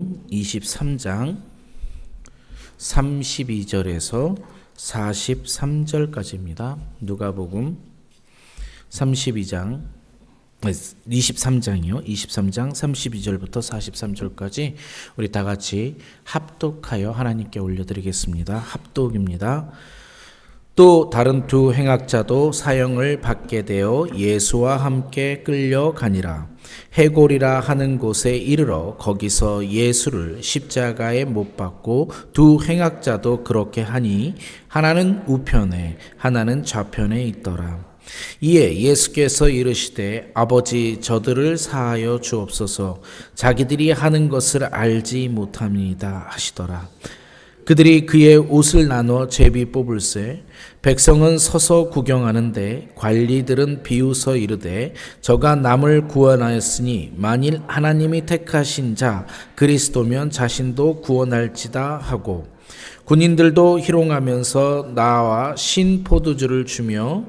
23장 32절에서 43절까지입니다. 누가복음 23장이요. 23장 32절부터 43절까지 우리 다 같이 합독하여 하나님께 올려드리겠습니다. 합독입니다. 또 다른 두 행악자도 사형을 받게 되어 예수와 함께 끌려가니라. 해골이라 하는 곳에 이르러 거기서 예수를 십자가에 못 박고 두 행악자도 그렇게 하니 하나는 우편에 하나는 좌편에 있더라. 이에 예수께서 이르시되 아버지 저들을 사하여 주옵소서 자기들이 하는 것을 알지 못함이다 하시더라. 그들이 그의 옷을 나눠 제비 뽑을세 백성은 서서 구경하는데 관리들은 비웃어 이르되 저가 남을 구원하였으니 만일 하나님이 택하신 자 그리스도면 자신도 구원할지다 하고 군인들도 희롱하면서 나와 신 포도주를 주며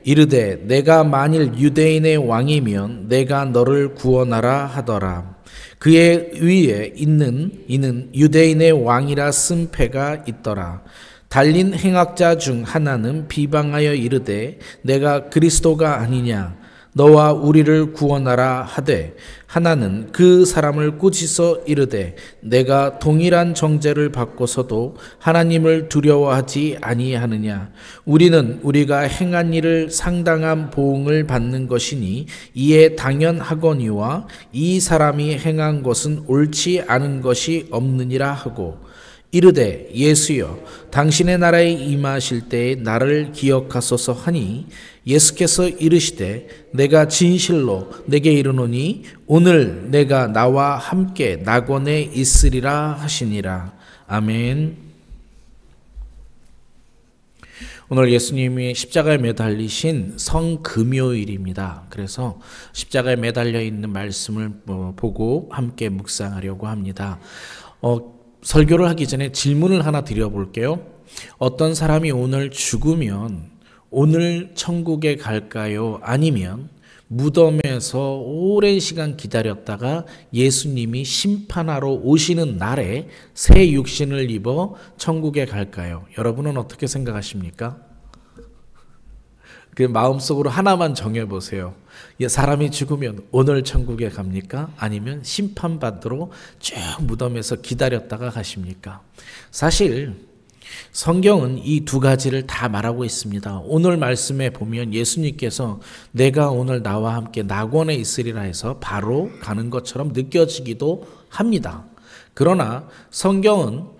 이르되 내가 만일 유대인의 왕이면 내가 너를 구원하라 하더라. 그의 위에 있는 이는 유대인의 왕이라 쓴 패가 있더라. 달린 행악자 중 하나는 비방하여 이르되 내가 그리스도가 아니냐 너와 우리를 구원하라 하되 하나는 그 사람을 꾸짖어 이르되 내가 동일한 정죄를 받고서도 하나님을 두려워하지 아니하느냐 우리는 우리가 행한 일을 상당한 보응을 받는 것이니 이에 당연하거니와 이 사람이 행한 것은 옳지 않은 것이 없느니라 하고 이르되 예수여 당신의 나라에 임하실 때에 나를 기억하소서 하니 예수께서 이르시되 내가 진실로 내게 이르노니 오늘 내가 나와 함께 낙원에 있으리라 하시니라. 아멘. 오늘 예수님이 십자가에 매달리신 성금요일입니다. 그래서 십자가에 매달려 있는 말씀을 보고 함께 묵상하려고 합니다. 설교를 하기 전에 질문을 하나 드려볼게요. 어떤 사람이 오늘 죽으면 오늘 천국에 갈까요? 아니면 무덤에서 오랜 시간 기다렸다가 예수님이 심판하러 오시는 날에 새 육신을 입어 천국에 갈까요? 여러분은 어떻게 생각하십니까? 그 마음속으로 하나만 정해보세요. 사람이 죽으면 오늘 천국에 갑니까? 아니면 심판받으러 쭉 무덤에서 기다렸다가 가십니까? 사실 성경은 이 두 가지를 다 말하고 있습니다. 오늘 말씀에 보면 예수님께서 내가 오늘 나와 함께 낙원에 있으리라 해서 바로 가는 것처럼 느껴지기도 합니다. 그러나 성경은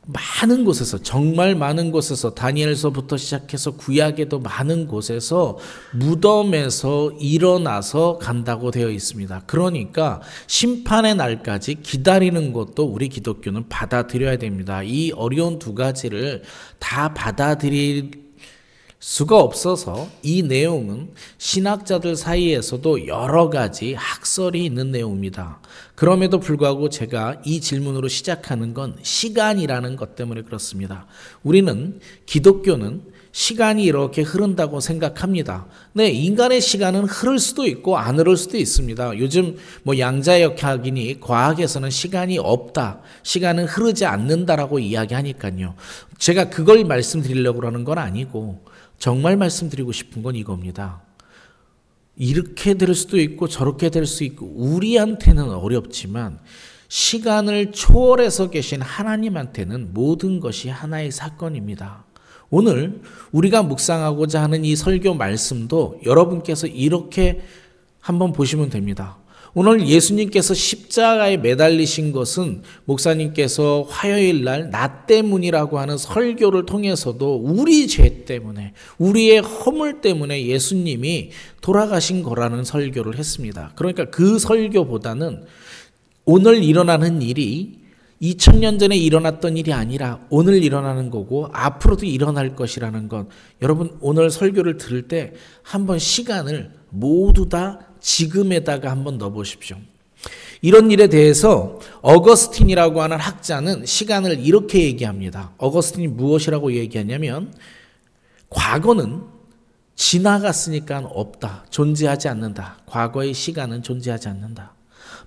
많은 곳에서 정말 많은 곳에서 다니엘서부터 시작해서 구약에도 많은 곳에서 무덤에서 일어나서 간다고 되어 있습니다. 그러니까 심판의 날까지 기다리는 것도 우리 기독교는 받아들여야 됩니다. 이 어려운 두 가지를 다 받아들일 수가 없어서 이 내용은 신학자들 사이에서도 여러 가지 학설이 있는 내용입니다. 그럼에도 불구하고 제가 이 질문으로 시작하는 건 시간이라는 것 때문에 그렇습니다. 우리는 기독교는 시간이 이렇게 흐른다고 생각합니다. 네, 인간의 시간은 흐를 수도 있고 안 흐를 수도 있습니다. 요즘 양자역학이니 과학에서는 시간이 없다, 시간은 흐르지 않는다라고 이야기하니까요. 제가 그걸 말씀드리려고 하는 건 아니고 정말 말씀드리고 싶은 건 이겁니다. 이렇게 될 수도 있고 저렇게 될 수 있고 우리한테는 어렵지만 시간을 초월해서 계신 하나님한테는 모든 것이 하나의 사건입니다. 오늘 우리가 묵상하고자 하는 이 설교 말씀도 여러분께서 이렇게 한번 보시면 됩니다. 오늘 예수님께서 십자가에 매달리신 것은 목사님께서 화요일 날 나 때문이라고 하는 설교를 통해서도 우리 죄 때문에 우리의 허물 때문에 예수님이 돌아가신 거라는 설교를 했습니다. 그러니까 그 설교보다는 오늘 일어나는 일이 2000년 전에 일어났던 일이 아니라 오늘 일어나는 거고 앞으로도 일어날 것이라는 것, 여러분 오늘 설교를 들을 때 한번 시간을 모두 다 지금에다가 한번 넣어보십시오. 이런 일에 대해서 어거스틴이라고 하는 학자는 시간을 이렇게 얘기합니다. 어거스틴이 무엇이라고 얘기하냐면 과거는 지나갔으니까 없다, 존재하지 않는다. 과거의 시간은 존재하지 않는다.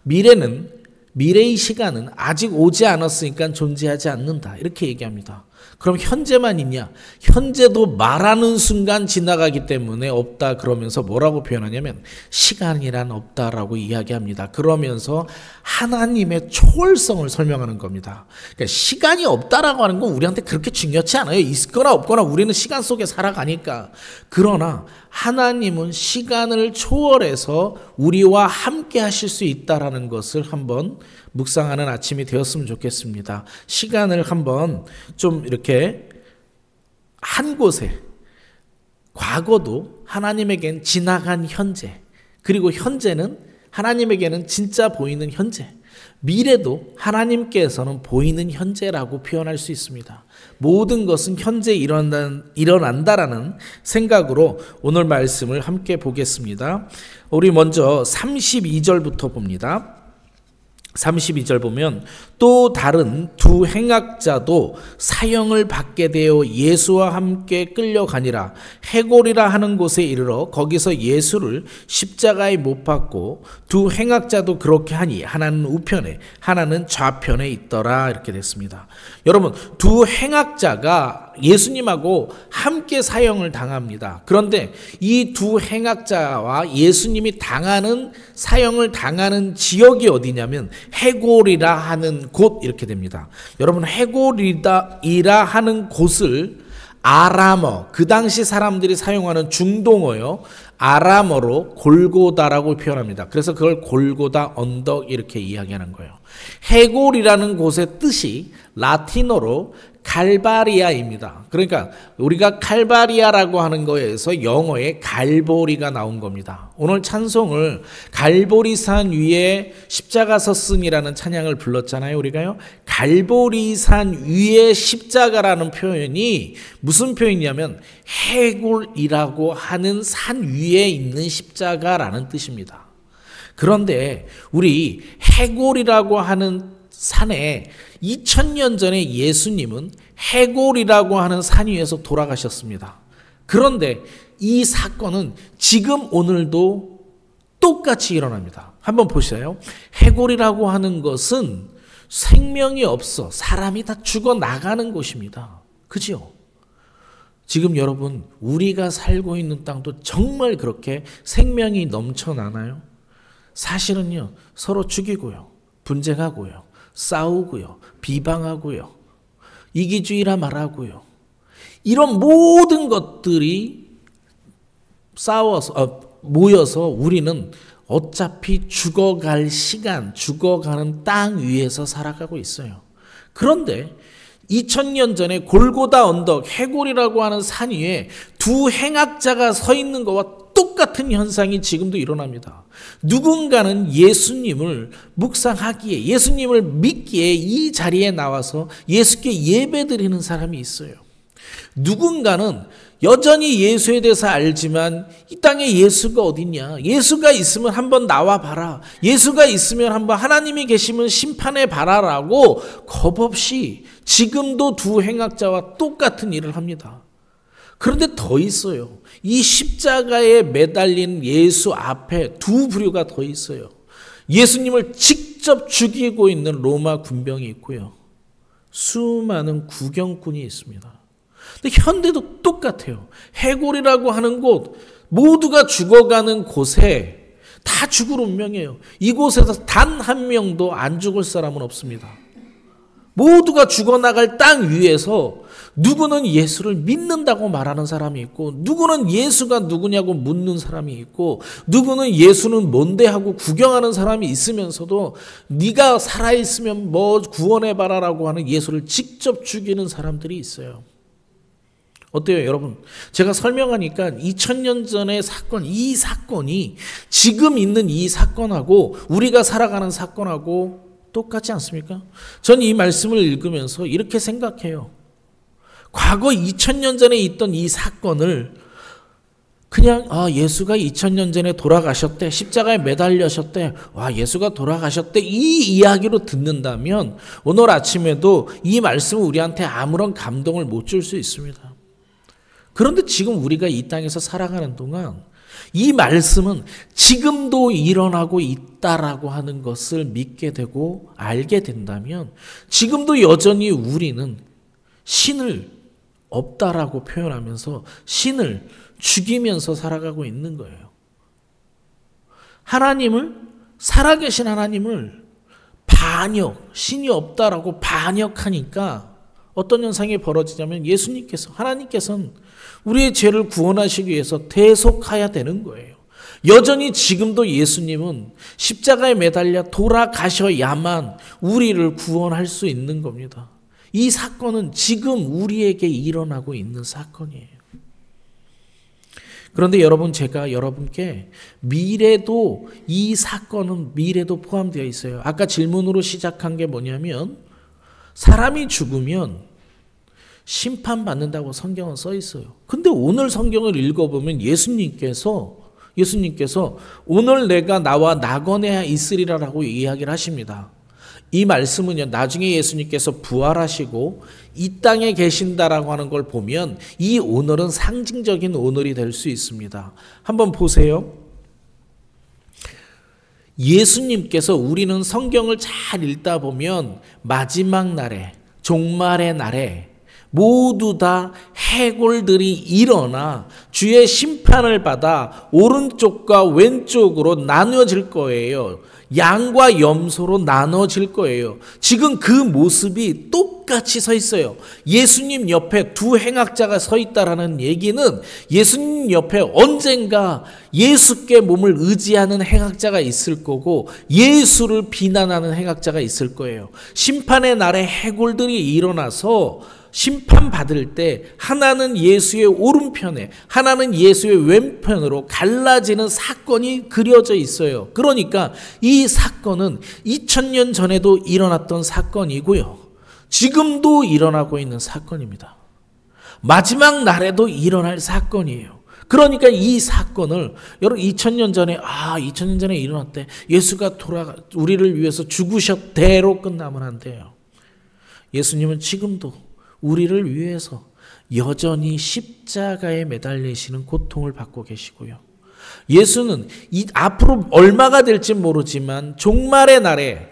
미래는 미래의 시간은 아직 오지 않았으니까 존재하지 않는다. 이렇게 얘기합니다. 그럼 현재만 있냐? 현재도 말하는 순간 지나가기 때문에 없다 그러면서 뭐라고 표현하냐면 시간이란 없다라고 이야기합니다. 그러면서 하나님의 초월성을 설명하는 겁니다. 그러니까 시간이 없다라고 하는 건 우리한테 그렇게 중요치 않아요. 있거나 없거나 우리는 시간 속에 살아가니까. 그러나 하나님은 시간을 초월해서 우리와 함께 하실 수 있다라는 것을 한번 묵상하는 아침이 되었으면 좋겠습니다. 시간을 한번 좀 이렇게 한 곳에, 과거도 하나님에겐 지나간 현재, 그리고 현재는 하나님에게는 진짜 보이는 현재, 미래도 하나님께서는 보이는 현재라고 표현할 수 있습니다. 모든 것은 현재 일어난다라는 생각으로 오늘 말씀을 함께 보겠습니다. 우리 먼저 32절부터 봅니다. 32절 보면 또 다른 두 행악자도 사형을 받게 되어 예수와 함께 끌려가니라. 해골이라 하는 곳에 이르러 거기서 예수를 십자가에 못 박고 두 행악자도 그렇게 하니 하나는 우편에 하나는 좌편에 있더라. 이렇게 됐습니다. 여러분, 두 행악자가 예수님하고 함께 사형을 당합니다. 그런데 이 두 행악자와 예수님이 사형을 당하는 지역이 어디냐면 해골이라 하는 곳 이렇게 됩니다. 여러분, 해골이라 하는 곳을 아람어, 그 당시 사람들이 사용하는 중동어요, 아람어로 골고다라고 표현합니다. 그래서 그걸 골고다 언덕 이렇게 이야기하는 거예요. 해골이라는 곳의 뜻이 라틴어로 갈바리아입니다. 그러니까 우리가 칼바리아라고 하는 거에서 영어에 갈보리가 나온 겁니다. 오늘 찬송을 갈보리산 위에 십자가 섰으니라는 찬양을 불렀잖아요. 우리가요. 갈보리산 위에 십자가라는 표현이 무슨 표현이냐면 해골이라고 하는 산 위에 있는 십자가라는 뜻입니다. 그런데 우리 해골이라고 하는 산에 2000년 전에 예수님은 해골이라고 하는 산 위에서 돌아가셨습니다. 그런데 이 사건은 지금 오늘도 똑같이 일어납니다. 한번 보시죠. 해골이라고 하는 것은 생명이 없어 사람이 다 죽어나가는 곳입니다. 그죠? 지금 여러분, 우리가 살고 있는 땅도 정말 그렇게 생명이 넘쳐나나요? 사실은요, 서로 죽이고요, 분쟁하고요, 싸우고요, 비방하고요, 이기주의라 말하고요, 이런 모든 것들이 모여서 우리는 어차피 죽어갈 시간, 죽어가는 땅 위에서 살아가고 있어요. 그런데 2000년 전에 골고다 언덕, 해골이라고 하는 산 위에 두 행악자가 서 있는 것과 똑같은 현상이 지금도 일어납니다. 누군가는 예수님을 묵상하기에, 예수님을 믿기에 이 자리에 나와서 예수께 예배드리는 사람이 있어요. 누군가는 여전히 예수에 대해서 알지만 이 땅에 예수가 어딨냐, 예수가 있으면 한번 나와봐라, 예수가 있으면 한번 하나님이 계시면 심판해 봐라라고 겁없이 지금도 두 행악자와 똑같은 일을 합니다. 그런데 더 있어요. 이 십자가에 매달린 예수 앞에 두 부류가 더 있어요. 예수님을 직접 죽이고 있는 로마 군병이 있고요, 수많은 구경꾼이 있습니다. 근데 현대도 똑같아요. 해골이라고 하는 곳, 모두가 죽어가는 곳에 다 죽을 운명이에요. 이곳에서 단 한 명도 안 죽을 사람은 없습니다. 모두가 죽어나갈 땅 위에서 누구는 예수를 믿는다고 말하는 사람이 있고, 누구는 예수가 누구냐고 묻는 사람이 있고, 누구는 예수는 뭔데 하고 구경하는 사람이 있으면서도 네가 살아있으면 뭐 구원해봐라라고 하는 예수를 직접 죽이는 사람들이 있어요. 어때요, 여러분? 제가 설명하니까 2000년 전의 사건, 이 사건이 지금 있는 이 사건하고 우리가 살아가는 사건하고 똑같지 않습니까? 전 이 말씀을 읽으면서 이렇게 생각해요. 과거 2000년 전에 있던 이 사건을 그냥 예수가 2000년 전에 돌아가셨대, 십자가에 매달리셨대, 예수가 돌아가셨대, 이 이야기로 듣는다면 오늘 아침에도 이 말씀은 우리한테 아무런 감동을 못 줄 수 있습니다. 그런데 지금 우리가 이 땅에서 살아가는 동안 이 말씀은 지금도 일어나고 있다라고 하는 것을 믿게 되고 알게 된다면 지금도 여전히 우리는 신을 없다라고 표현하면서 신을 죽이면서 살아가고 있는 거예요. 하나님을, 살아계신 하나님을 반역, 신이 없다라고 반역하니까 어떤 현상이 벌어지냐면 하나님께서는 우리의 죄를 구원하시기 위해서 대속하여야 되는 거예요. 여전히 지금도 예수님은 십자가에 매달려 돌아가셔야만 우리를 구원할 수 있는 겁니다. 이 사건은 지금 우리에게 일어나고 있는 사건이에요. 그런데 여러분, 제가 여러분께 미래도, 이 사건은 미래도 포함되어 있어요. 아까 질문으로 시작한 게 뭐냐면 사람이 죽으면 심판받는다고 성경은 써 있어요. 근데 오늘 성경을 읽어보면 예수님께서 오늘 내가 나와 나거네 있으리라라고 이야기를 하십니다. 이 말씀은요, 나중에 예수님께서 부활하시고 이 땅에 계신다라고 하는 걸 보면 이 오늘은 상징적인 오늘이 될 수 있습니다. 한번 보세요. 예수님께서, 우리는 성경을 잘 읽다 보면 마지막 날에, 종말의 날에 모두 다 해골들이 일어나 주의 심판을 받아 오른쪽과 왼쪽으로 나누어질 거예요. 양과 염소로 나눠질 거예요. 지금 그 모습이 똑같이 서 있어요. 예수님 옆에 두 행악자가 서 있다라는 얘기는 예수님 옆에 언젠가 예수께 몸을 의지하는 행악자가 있을 거고 예수를 비난하는 행악자가 있을 거예요. 심판의 날에 해골들이 일어나서 심판받을 때 하나는 예수의 오른편에, 하나는 예수의 왼편으로 갈라지는 사건이 그려져 있어요. 그러니까 이 사건은 2000년 전에도 일어났던 사건이고요. 지금도 일어나고 있는 사건입니다. 마지막 날에도 일어날 사건이에요. 그러니까 이 사건을 여러분 2000년 전에 일어났대. 예수가 우리를 위해서 죽으셨대로 끝나면 안 돼요. 예수님은 지금도 우리를 위해서 여전히 십자가에 매달리시는 고통을 받고 계시고요. 예수는 앞으로 얼마가 될지 모르지만 종말의 날에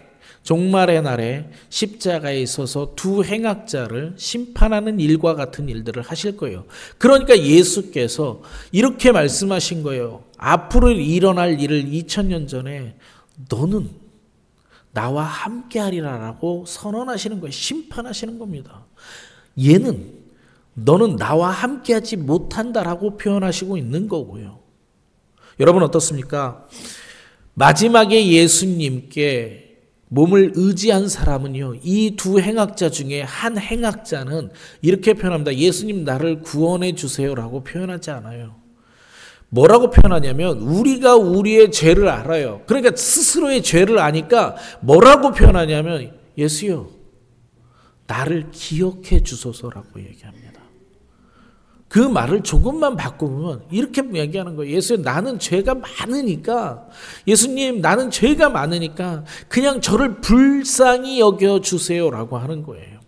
십자가에 있어서 두 행악자를 심판하는 일과 같은 일들을 하실 거예요. 그러니까 예수께서 이렇게 말씀하신 거예요. 앞으로 일어날 일을 2000년 전에 너는 나와 함께 하리라라고 선언하시는 거예요. 심판하시는 겁니다. 너는 나와 함께하지 못한다라고 표현하시고 있는 거고요. 여러분 어떻습니까? 마지막에 예수님께 몸을 의지한 사람은요, 이 두 행악자 중에 한 행악자는 이렇게 표현합니다. 예수님 나를 구원해 주세요라고 표현하지 않아요. 뭐라고 표현하냐면 우리가 우리의 죄를 알아요. 그러니까 스스로의 죄를 아니까 뭐라고 표현하냐면 예수요, 나를 기억해 주소서라고 얘기합니다. 그 말을 조금만 바꾸면 이렇게 얘기하는 거예요. 예수님, 나는 죄가 많으니까, 예수님, 나는 죄가 많으니까 그냥 저를 불쌍히 여겨 주세요라고 하는 거예요.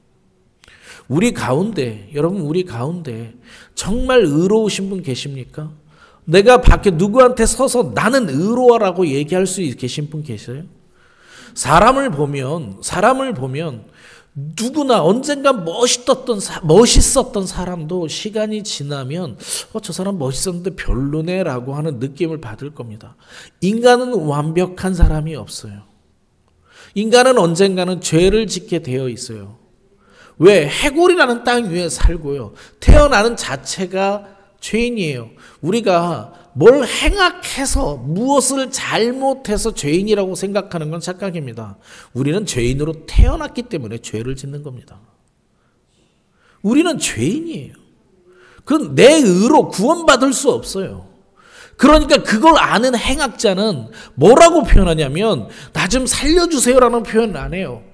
여러분, 우리 가운데 정말 의로우신 분 계십니까? 내가 밖에 누구한테 서서 나는 의로워라고 얘기할 수 계신 분 계세요? 사람을 보면 누구나 언젠가 멋있었던 사람도 시간이 지나면 저 사람 멋있었는데 별로네 라고 하는 느낌을 받을 겁니다. 인간은 완벽한 사람이 없어요. 인간은 언젠가는 죄를 짓게 되어 있어요. 왜? 해골이라는 땅 위에 살고요. 태어나는 자체가 죄인이에요. 우리가 뭘 행악해서 무엇을 잘못해서 죄인이라고 생각하는 건 착각입니다. 우리는 죄인으로 태어났기 때문에 죄를 짓는 겁니다. 우리는 죄인이에요. 그건 내 의로 구원받을 수 없어요. 그러니까 그걸 아는 행악자는 뭐라고 표현하냐면 나 좀 살려주세요라는 표현을 안 해요.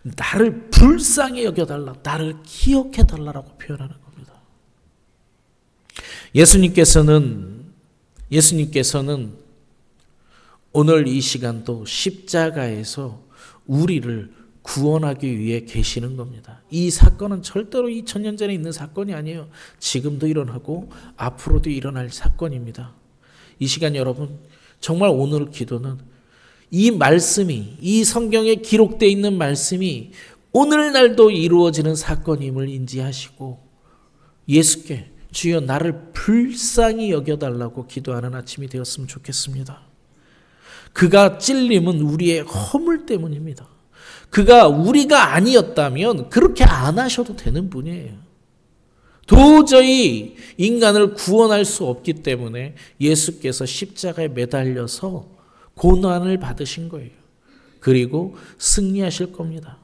나를 불쌍히 여겨달라, 나를 기억해달라고 표현하는 겁니다. 예수님께서는 오늘 이 시간도 십자가에서 우리를 구원하기 위해 계시는 겁니다. 이 사건은 절대로 2000년 전에 있는 사건이 아니에요. 지금도 일어나고 앞으로도 일어날 사건입니다. 이 시간 여러분, 정말 오늘 기도는 이 말씀이, 이 성경에 기록되어 있는 말씀이 오늘날도 이루어지는 사건임을 인지하시고 예수께 주여 나를 불쌍히 여겨달라고 기도하는 아침이 되었으면 좋겠습니다. 그가 찔림은 우리의 허물 때문입니다. 그가 우리가 아니었다면 그렇게 안 하셔도 되는 분이에요. 도저히 인간을 구원할 수 없기 때문에 예수께서 십자가에 매달려서 고난을 받으신 거예요. 그리고 승리하실 겁니다.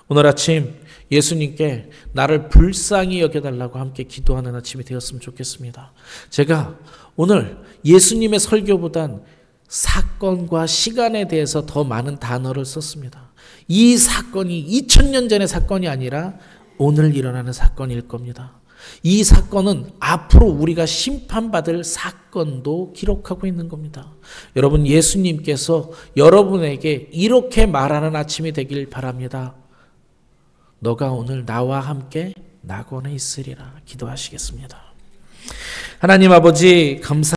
오늘 아침 예수님께 나를 불쌍히 여겨달라고 함께 기도하는 아침이 되었으면 좋겠습니다. 제가 오늘 예수님의 설교보단 사건과 시간에 대해서 더 많은 단어를 썼습니다. 이 사건이 2000년 전의 사건이 아니라 오늘 일어나는 사건일 겁니다. 이 사건은 앞으로 우리가 심판받을 사건도 기록하고 있는 겁니다. 여러분, 예수님께서 여러분에게 이렇게 말하는 아침이 되길 바랍니다. 너가 오늘 나와 함께 낙원에 있으리라. 기도하시겠습니다. 하나님 아버지, 감사합니다.